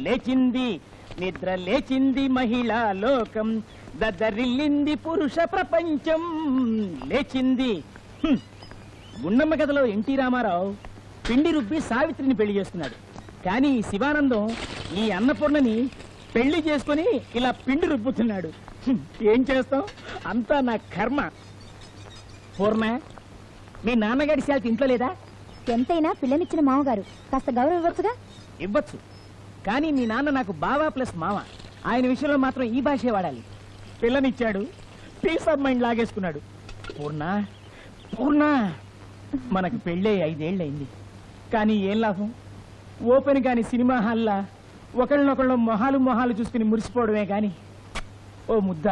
లేచింది నిద్ర లేచింది మహిళా లోకం, దద్దరిల్లింది పురుష ప్రపంచం. లేచింది. గుండమ్మ కథలో ఎన్టీ రామారావు పిండి రుబ్బి సావిత్రిని పెళ్లి చేసుకున్నాడు. కానీ శివానందం ఈ అన్నపూర్ణని పెళ్లి చేసుకుని ఇలా పిండి రుబ్బుతున్నాడు. ఏం చేస్తాం, అంతా నా కర్మ. పూర్ణ, మీ నాన్నగారి శాలరీ ఇంట్లో లేదా? ఎంతైనా పిల్లనిచ్చిన మామగారు, కాస్త గౌరవం ఇవ్వచ్చుగా. ఇవ్వచ్చు, కానీ మీ నాన్న నాకు బావా ప్లస్ మామ. ఆయన విషయంలో మాత్రం ఈ భాషే వాడాలి. పిల్లనిచ్చాడు, పీస్ ఆఫ్ మైండ్ లాగేసుకున్నాడు. పూర్ణ పూర్ణ, మనకు పెళ్ళే 5 ఏళ్ళయింది. కానీ ఏం లాభం? ఓపెన్ కాని సినిమా హాల్లా ఒకళ్ళనొకళ్ళు మొహాలు చూసుకుని మురిసిపోవడమే కాని ఓ ముద్ద,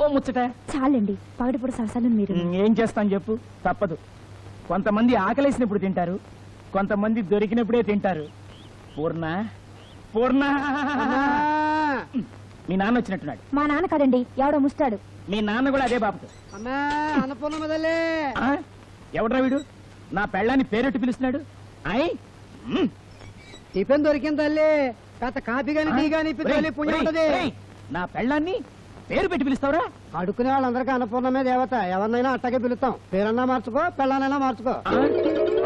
ఓ ముచ్చట. చాలండి, పగటిపూట సరసాలు మీరు. ఏం చేస్తాను చెప్పు, తప్పదు. కొంతమంది ఆకలేసినప్పుడు తింటారు, కొంతమంది దొరికినప్పుడే తింటారు. పూర్ణ పూర్ణ, మీ నాన్న వచ్చినట్టున్నాడు. మా నాన్న కదండి, ఎవడో ముస్తాడు. మీ నాన్న కూడా అదే బాబుతో. ఎవడ్రా వీడు నా పెళ్ళాన్ని పేరెట్టి పిలుస్తున్నాడు? అయ్ టిఫిన్ దొరికింది తల్లి, కాస్త కాఫీ గాని టీ గాని పుణ్యం ఉంటది. నా పెళ్ళాన్ని పేరు పెట్టి పిలుస్తావురా? అడుక్కునే వాళ్ళందరికీ అన్నపూర్ణమే దేవత, ఎవరినైనా అట్టగే పిలుస్తాం. పేరన్నా మార్చుకో, పెళ్ళానైనా మార్చుకో.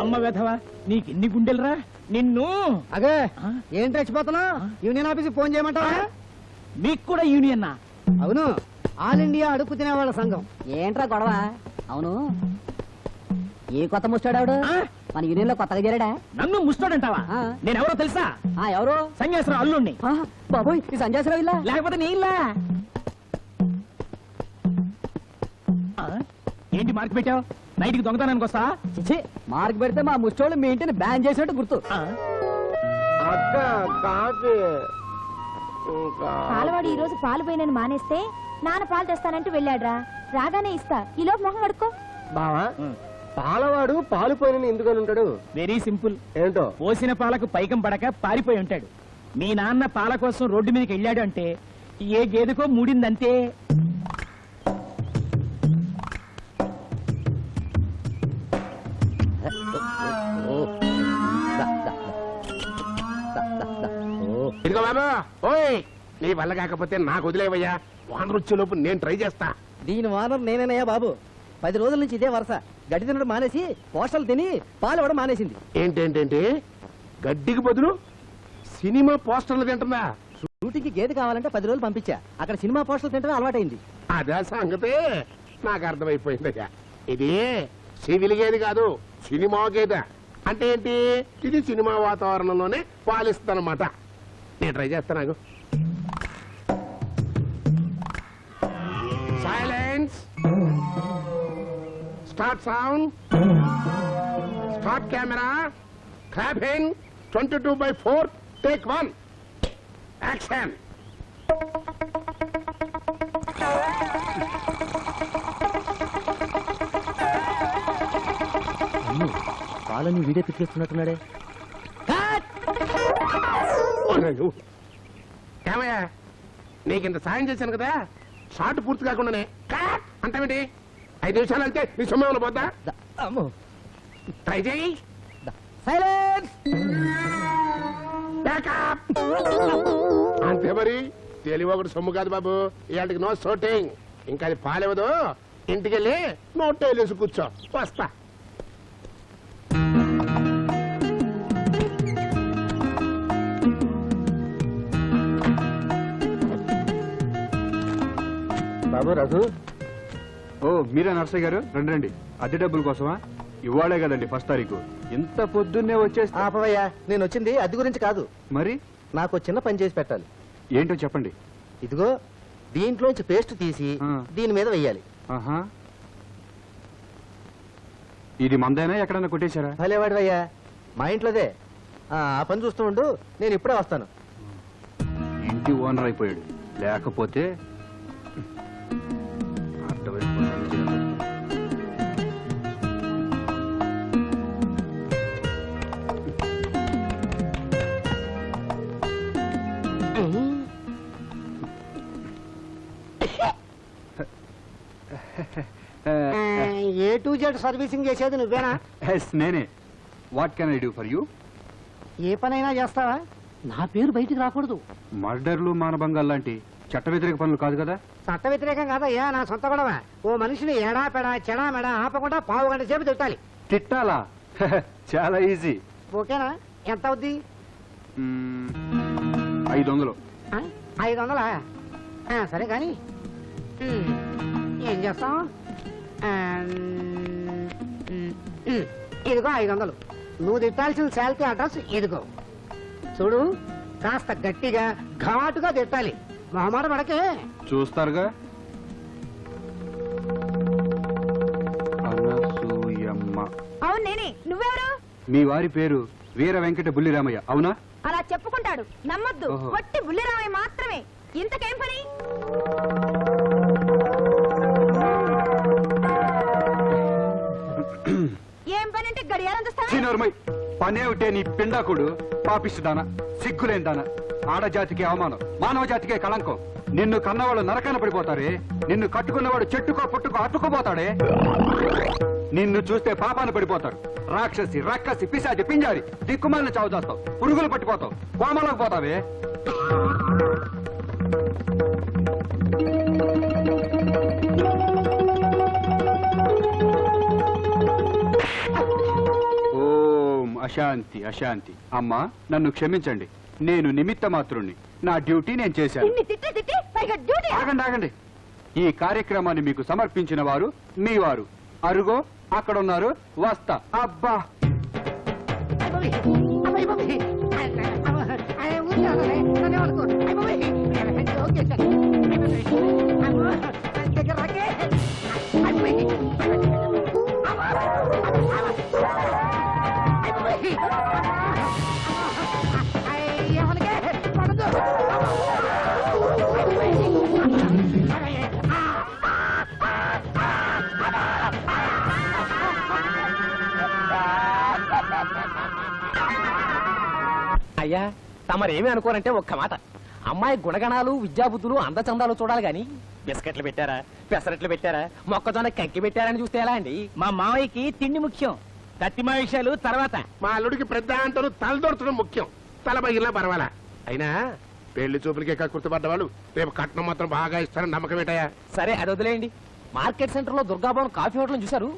అమ్మ వెధవా, నీకెన్ని గుండెలరా నిన్ను. అదే ఏం తెచ్చిపోతున్నా? యూనియన్ ఆఫీస్ ఫోన్ చేయమంటావా? మీకు కూడా యూనియన్నా? అవును, ఆల్ ఇండియా అడుక్కు తినేవాళ్ళ సంఘం. ఏంట్రా గొడవ? అవును, ఏ కొత్త ముస్తాడాడు? మన యూనియన్ లో కొత్తగా చేరాడా? నన్ను ముస్తాడంటావా? నేనెవరో తెలుసా? ఎవరు? సన్యాసరావు అల్లుణ్ణి. బాబోయ్, ఈ సంజాసరావు ఇల్లా? లేకపోతే నీ ఇల్లా? ఏంటి మార్క్ పెట్టావు? నైట్కి దొంగతనానికి వస్తా? మార్క్ పెడితే మా ముష్టోళ్ళు మీ ఇంటిని బ్యాన్ చేసినట్టు గుర్తు. పాలవాడు ఈ రోజు పాలు పోయినని మానేస్తే నాన్న పాలు తెస్తానంటూ వెళ్ళాడ్రా. రాగానే ఇస్తా, ఈ లోపు మొహం కడుక్కో. బావా, పాలవాడు పాలు పోయిన ఎందుకని ఉంటాడు? Very simple. ఏంటో? పోసిన పాలకు పైకం పడక పారిపోయి ఉంటాడు. మీ నాన్న పాల కోసం రోడ్డు మీదకి వెళ్ళాడు అంటే ఏ గేదెకో మూడిందంతే. ఇదిగో బాబా, ఓయ్, నీ వల్ల కాకపోతే నాకు వదిలేవయ్యా. వానరు వచ్చేలోపు నేను ట్రై చేస్తా. దీని వానర్ నేనేనయ్యా బాబు. 10 రోజుల నుంచి ఇదే వరుస. గడ్డి తినడం మానేసి పోస్టర్లు తిని పాలు ఇవ్వడం మానేసింది. ఏంటేంటేంటి, గడ్డికి బదులు సినిమా పోస్టర్లు తింటుందా? షూటింగ్కి గేదె కావాలంటే 10 రోజులు పంపించా. అక్కడ సినిమా పోస్టర్లు తింటే అలవాటైంది. అదే సంగతి నాకు అర్థమైపోయిందయ్యా. ఇది సివిల్ గేది కాదు, సినిమా గేదె. అంటే ఏంటి? ఇది సినిమా వాతావరణంలోనే పాలిస్తుందన్నమాట. నేను ట్రై చేస్తాను. Silence, start sound, start camera, clapping, 22/4, take 1, action. పాలని వీడియో పిక్కిస్తున్నాడే. ఏమయ్యా, నీకింత సాయం చేశాను కదా, షార్ట్ పూర్తి కాకుండానే అంటావేంటి? 5 నిమిషాలు అంటే నీ సొమ్మేమన్నా పోద్దా? ట్రై చేయి. సైలెన్స్, అంతే మరి. తెలివొకటి సొమ్ము కాదు బాబు. ఇవాటికి నో షూటింగ్. ఇంకా అది పాలేవదు. ఇంటికెళ్ళి నోట్ వేసి కూర్చో. వస్తా. బాబు రఘు. ఓ, మీరా నర్సయ్య గారు? రండి రండి. అద్దె డబ్బుల కోసమా? ఇవాళే కదండి 1వ తారీఖు. ఇంత పొద్దున్నే వచ్చేసి. ఆపవయ్యా, నేను వచ్చింది అద్దె గురించి కాదు. మరి నాకు చిన్న పని చేసి పెట్టాలి. ఏంటో చెప్పండి. ఇదిగో, దీంట్లోంచి పేస్ట్ తీసి దీని మీద వెయ్యాలి. ఆహా, ఇది మందైనా ఎక్కడన్నా కొట్టేశారా? భలేవాడివయ్యా, మా ఇంట్లోదే. ఆ పని చూస్తూ ఉండు, నేను ఇప్పుడే వస్తాను. ఇంటి ఓనర్ అయిపోయాడు. లేకపోతే ఏ టు జెడ్ సర్వీసింగ్ చేసేది నువ్వేనా? నేనే. What can I do for you? ఏ పనైనా చేస్తావా? నా పేరు బయటికి రాకూడదు. మర్డర్లు మానభంగాలు లాంటి చట్ట వ్యతిరేక పనులు కాదు కదా. చట్ట వ్యతిరేకం కాదయ్యా, నా సొంత గొడవ. ఓ మనిషిని ఎడా పెడా చెడా మెడా ఆపకుండా పావు గంట సేపు తిట్టాలి. తిట్టాలా? చాలా ఈజీ. ఓకేనా? ఎంత అవుద్ది? 500. 500? సరే కానీ ఏం చేస్తాం? ఇదిగో 500. నువ్వు తిట్టాల్సిన శాలరీ అడ్రస్ ఇదిగో చూడు. కాస్త గట్టిగా ఘాటుగా తిట్టాలి, మొహమాట పడకే. చూస్తారుగా. అనసూయమ్మ. అవును నేనే. నువ్వెవరు? మీ వారి పేరు వీర వెంకట బుల్లిరామయ్య, అవునా? అలా చెప్పుకుంటాడు, నమ్మొద్దు. ఓహో. వట్టి బుల్లిరామయ్య మాత్రమే. ఇంతకేం పని? ఏం పని అంటే గడియారం చూస్తావా? చీనోర్మై, పనేమిటే నీ పిండాకుడు, పాపిస్తుదానా, సిగ్గులేందానా, ఆడజాతికి అవమానం, మానవ జాతికే కళంకం. నిన్ను కన్నవాళ్ళు నరకాన పడిపోతారే, నిన్ను కట్టుకున్నవాడు చెట్టుకో పుట్టుకో అట్టుకుపోతాడే, నిన్ను చూస్తే పాపాన పడిపోతారు. రాక్షసి రక్కసి పిశాచి పింజారి దిక్కుమాలిన చావు చేస్తావు, పురుగులు పట్టిపోతావు, కోమలోకి పోతావే. ఓం అశాంతి అశాంతి. అమ్మా నన్ను క్షమించండి, నేను నిమిత్త మాత్రుణ్ణి. నా డ్యూటీ నేను చేశాను. ఇన్ని తిట్టి తిట్టి పైగా డ్యూటీ. ఆగండి ఆగండి. ఈ కార్యక్రమాన్ని మీకు సమర్పించిన వారు మీ వారు. అరుగో అక్కడ ఉన్నారు, వస్తా. అబ్బా అయ్యా తమరేమి అనుకోరంటే ఒక్క మాట. అమ్మాయి గుణగణాలు విద్యాబుద్ధులు అందచందాలు చూడాలి గాని బిస్కెట్లు పెట్టారా, పెసరట్లు పెట్టారా, మొక్కజొన్న కంకి పెట్టారని చూస్తే ఎలా అండి? మా మావయ్యకి తిండి ముఖ్యం, తత్తిమా విషయాలు తర్వాత. మా అల్లుడికి పెద్ద అంటలు తలదొరచడం ముఖ్యం, తల బగిలినా పర్వాలా. అయినా పెళ్లి చూపులకే కక్కుర్తిపడ్డ వాళ్ళు రేపు కట్నం మాత్రం బాగా ఇస్తారని నమ్మకం ఏంటయ్యా? సరే అది వదిలేయండి. మార్కెట్ సెంటర్ లో దుర్గాభవన్ కాఫీ హోటల్ చూశారు?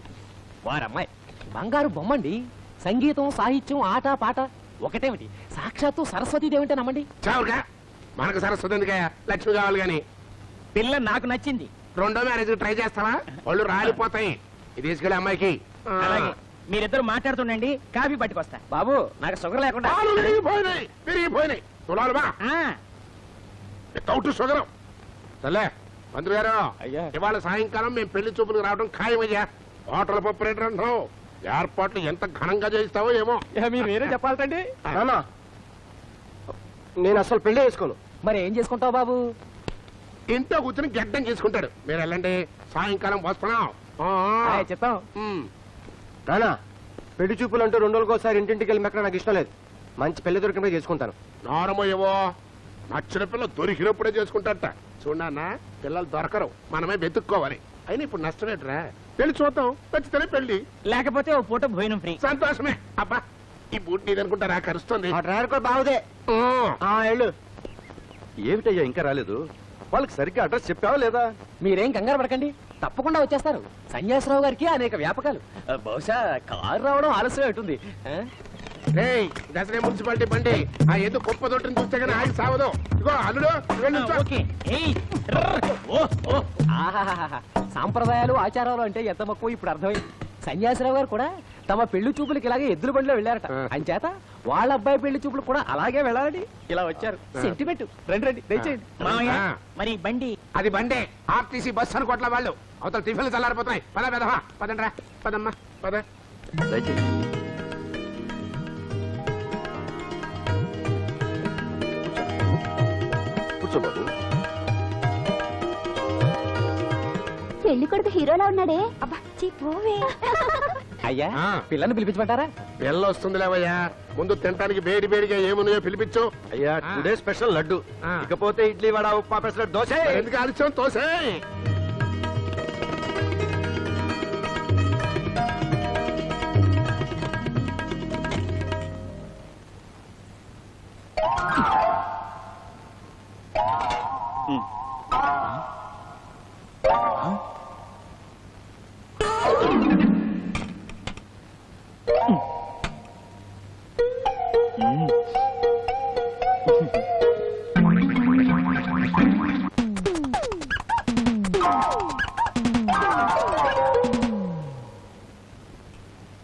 వారమ్మాయి బంగారు బొమ్మండి. సంగీతం సాహిత్యం ఆట పాట ఒకటేమిటి, సాక్షాత్తు సరస్వతీదేవింటే నమ్మండి. చావుగా మనకు సరస్వతి ఎందుకయ్యా, లక్ష్మి కావాలి గాని. పిల్ల నాకు నచ్చింది. రెండో మ్యారేజ్ ట్రై చేస్తావా? వాళ్ళు రాలిపోతాయి. ఇది తీసుకెళ్ళి అమ్మాయికి. అలాగే మీరిద్దరు మాట్లాడుతుండండి, కాఫీ పట్టుకొస్తా. బాబు నాకు షుగర్ లేకుండా. పాలు విరిగిపోయినాయి, విరిగిపోయినాయి. చూడాలి బా ఆ, వితౌట్ షుగర్. సర్లే మంత్రి గారు, అయ్యా. ఇవాళ సాయంకాలం మేము పెళ్లి చూపులకు రావడం ఖాయమయ్యా. హోటల్ ఆపరేటర్ అంటున్నావు, ఏర్పాట్లు ఎంత ఘనంగా చేయిస్తావో ఏమో. మీరు వేరే చెప్పాలండి. నేను అసలు పెళ్లి చేసుకోను. మరి ఏం చేసుకుంటావు బాబు? ఇంట్లో కూర్చొని గడ్డం చేసుకుంటాడు. మీరు వెళ్ళండి, సాయంకాలం వస్తున్నాం. చెప్తాం. రానా, పెళ్లి చూపులు అంటూ 2 రోజులకోసారి ఇంటింటికి వెళ్ళి మెక్కడ నాకు ఇష్టం లేదు. మంచి పెళ్లి దొరికినప్పుడే చేసుకుంటాను. నారమయ్యవో, నచ్చిన పిల్ల దొరికినప్పుడే చేసుకుంటారట. చూడన్నా, పిల్లలు దొరకరు, మనమే వెతుక్కోవాలి. అయినా ఇప్పుడు నష్టమేట్రా, పెళ్లి చూద్దాం, నచ్చితేనే పెళ్లి, లేకపోతే ఓ పూట భోజనం ఫ్రీ. సంతోషమే. అబ్బా ఈ బూట్ నీదనుకుంటారా, కరుస్తుంది. డ్రైవర్ కూడా బాగుదే. ఏమిటయ్యా ఇంకా రాలేదు? వాళ్ళకి సరిగ్గా అడ్రస్ చెప్పావా లేదా? మీరేం కంగారు పడకండి, తప్పకుండా వచ్చేస్తారు. సన్యాసరావు గారికి అనేక వ్యాపకాలు. బహుశా కారు రావడం ఆలస్యం ఉంటుంది. దసరే మున్సిపాలిటీ బండి ఆ ఏదో కుప్ప తొట్టిని చూస్తే కానీ ఆగి సావదు. ఇగో అల్లుడు, నువ్వు నిల్చో. ఓకే. ఏయ్, రర్. ఓ, ఓ. ఆహాహాహా. సాంప్రదాయాలు ఆచారాలు అంటే ఎంత మక్కువ ఇప్పుడు అర్థమైంది. సన్యాసరావు గారు కూడా తమ పెళ్లి చూపులకి ఇలాగే ఎద్దుల బండిలో వెళ్ళారట. అంచేత వాళ్ళ అబ్బాయి పెళ్లి చూపులు కూడా అలాగే వెళ్ళాలని ఇలా వచ్చారు. సెంటిమెంట్. రండి రండి, దయచేయండి. మామయ్య, ఆ. మరి బండి అది బండే, ఆర్టీసీ బస్ అనుకోట్ల వాళ్ళు. అవతల టిఫిన్లు చల్లారిపోతున్నాయి. పద పెదవా, పదండ్రా, పదమ్మా, పద. కూర్చోబాబు. పెళ్లి కొడుకు హీరోలా ఉన్నాడే. అబ్బా చీ పోవే. అయ్యా ఆ. పిల్లని పిలిపించమంటారా? పిల్ల వస్తుంది లేవయ్యా, ముందు తినడానికి వేడి వేడిగా ఏమున్నాయో పిలిపించు. అయ్యా టుడే స్పెషల్ లడ్డు, ఆ. ఇకపోతే ఇడ్లీ వడ ఉప్మా పెసరట్టు దోశ. ఎందుకు ఆలస్యం, తోసే.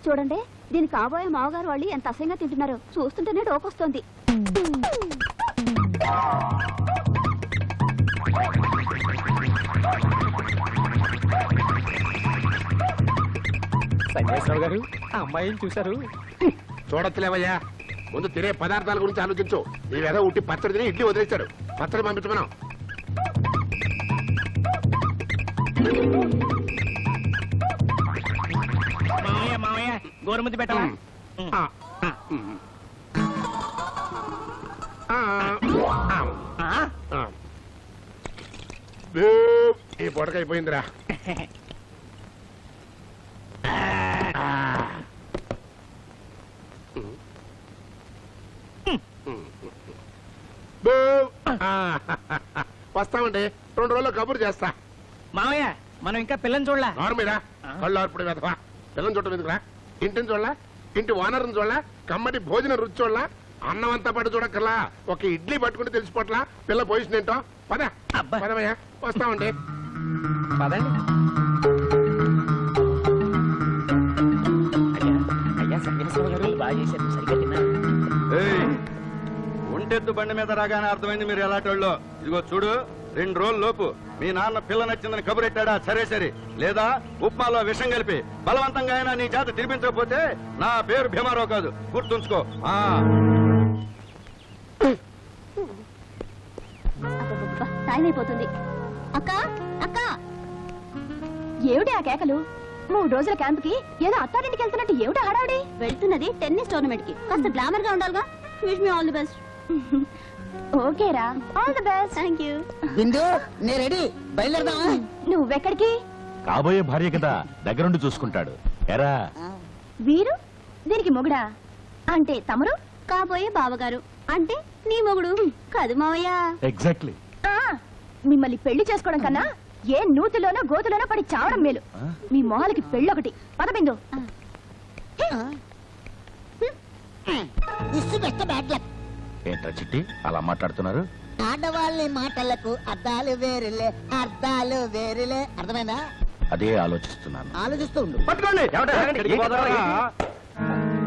చూడండి, దీని కాబోయే మావగారు వాళ్ళు ఎంత అసహ్యంగా తింటున్నారో చూస్తుంటేనే డోకొస్తోంది. సన్యాసరావు గారు ఆ అమ్మాయిని చూశారు? చూడొచ్చులేవయ్యా, ముందు తినే పదార్థాల గురించి ఆలోచించు. ఈ విధంగా ఉట్టి పచ్చడి తిని ఇడ్లీ వదిలేశాడు. పచ్చడి పంపించమనం. మామయ్య మామయ్య గోరుముద్ద పెట్టవా? ఆ, ఆ, ఆ, ఆ. బూ, ఈ పొడక అయిపోయిందిరా. బూ, ఆ, వస్తామండి, 2 రోజుల్లో కబురు చేస్తా. మామయ్య మనం ఇంకా పిల్లని చూడలా. నార్మీరా కళ్ళు ఆర్పుడు వెధవా. పిల్లని చూడటం ఎందుకురా? ఇంటిని చూడలా, ఇంటి ఓనర్ని చూడలా, కమ్మటి భోజన రుచి చూడలా, అన్నం అంతా పట్టు చూడక్కర్లా, ఒక ఇడ్లీ పట్టుకుంటే తెలిసిపోట్లా పిల్ల పొజిషన్ ఏంటో. పద అబ్బా. పదవయ్యా, వస్తామండి. పదండి. అయ్యా సన్యాసరావు గారు బాగా చేశారు, సరిగ్గా తిన్నారు. ఒంటెద్దు బండి మీద రాగానే అర్థమైంది మీరు ఎలాంటోళ్ళో. ఇదిగో చూడు, 2 రోజుల లోపు మీ నాన్న పిల్ల నచ్చిందని కబురెట్టాడా సరే సరే, లేదా ఉప్మాలో విషం కలిపి బలవంతంగా అయినా నీ చేత తినిపించకపోతే నా పేరు భీమారావు కాదు, గుర్తుంచుకో. టైం అయిపోతుంది. అక్క అక్క, ఏమిటి ఆ కేకలు? 3 రోజుల క్యాంప్ కి ఏదో అత్తారింటికి వెళ్తున్నట్టు ఏమిటి హడావిడి? వెళ్తున్నది టెన్నిస్ టోర్నమెంట్ కి, కాస్త గ్లామర్ గా ఉండాలిగా. Wish me all the best. ఓకేరా, all the best. Thank you. Bindu, నేను రెడీ, బయలుదేరదామా? నువ్వెక్కడికి? కాబోయే భార్య కదా, దగ్గరుండి చూసుకుంటాడు. ఎరా వీరు దీనికి మొగుడా? అంటే తమరు కాబోయే బావగారు, అంటే నీ మొగుడు కాదు మావయ్య. ఎగ్జాక్ట్లీ. మిమ్మల్ని పెళ్లి చేసుకోవడం కన్నా ఏ నూతిలోనో గోతులోనో పడి చావడం మేలు. మీ మొహాలకి పెళ్ళొకటి. పదబిందు. ఏంట్రా చిట్టి అలా మాట్లాడుతున్నారు? ఆడవాళ్ళ మాటలకు అర్థాలు వేరులే, అర్థాలు వేరులే. అర్థమైందా? అదే ఆలోచిస్తున్నాను. ఆలోచిస్తూ ఉండు. పట్టుకోండి.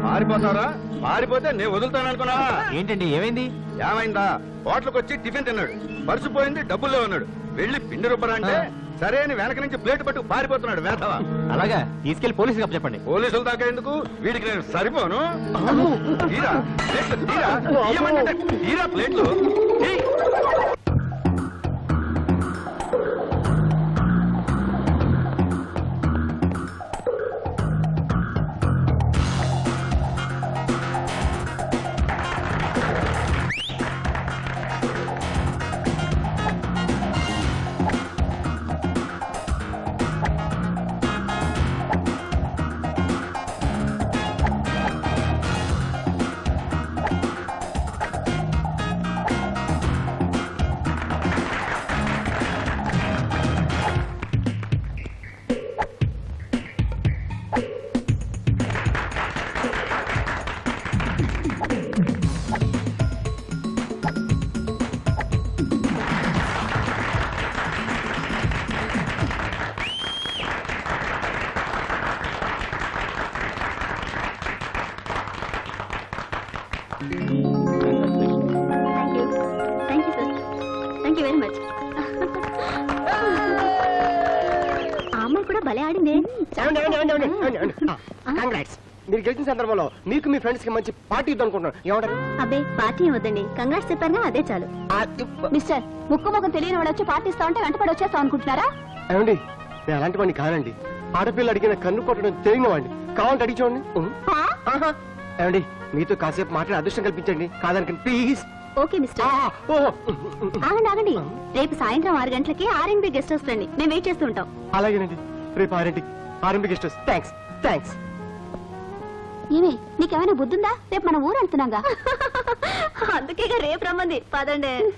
పారిపోతారా? పారిపోతే నేను వదులుతాననుకున్నా. ఏంటండి ఏమైంది? ఏమైందా? హోటల్కి వచ్చి టిఫిన్ తిన్నాడు, మర్చిపోయింది డబ్బుల్లో ఉన్నాడు. వెళ్ళి పిండి రుబ్బరా అంటే సరే అని వెనక నుంచి ప్లేట్ పట్టు పారిపోతున్నాడు వేధవా. అలాగా, తీసుకెళ్లి పోలీసులకు చెప్పండి. పోలీసుల దాకా ఎందుకు? వీడికి నేను సరిపోను. తీరా ప్లేట్లు, తీరా తీయమంటే తీరా ప్లేట్లు. తీ. Thank you sir. Thank you very much. ఆ అమ్మాయి కూడా భలే ఆడిందే. కంగ్రాట్స్. మీరు గెలిచిన సందర్భంలో మీకు మీ ఫ్రెండ్స్ కి మంచి పార్టీ ఇద్దాం అనుకుంటున్నాను. ఏమంటారు? అబ్బే పార్టీ వద్దండి, కంగ్రాట్స్ చెప్పారుగా అదే చాలు. మిస్టర్, ముక్కు ముఖం తెలియని వాడు వచ్చి పార్టీ ఇస్తా ఉంటే వెంటపడి వచ్చేస్తాం అనుకుంటున్నారా? ఏమండి, నేను అలాంటి వాడిని కాదండి. ఆడపిల్ల అడిగిన కన్ను కొట్టడం తెలియని వాడిని. కావాలంటే అడిగి చూడండి. హా? ఏమండి, మీతో కాసేపు మాట్లాడే అదృష్టం కల్పించండి. కాదనకండి ప్లీజ్. Okay mister. ఆగండి ఆగండి, రేపు సాయంత్రం 6 గంటలకి ఆర్ఎన్బి గెస్ట్ హౌస్ రండి, మేము వెయిట్ చేస్తూ ఉంటాం. అలాగేనండి, రేపు 6 RMP guest house. Thanks thanks. ఏమే, నీకేమైనా బుద్ధుందా? రేపు మనం ఊరు వెళ్తున్నాగా. అందుకేగా రేపు రమ్మంది. పదండి.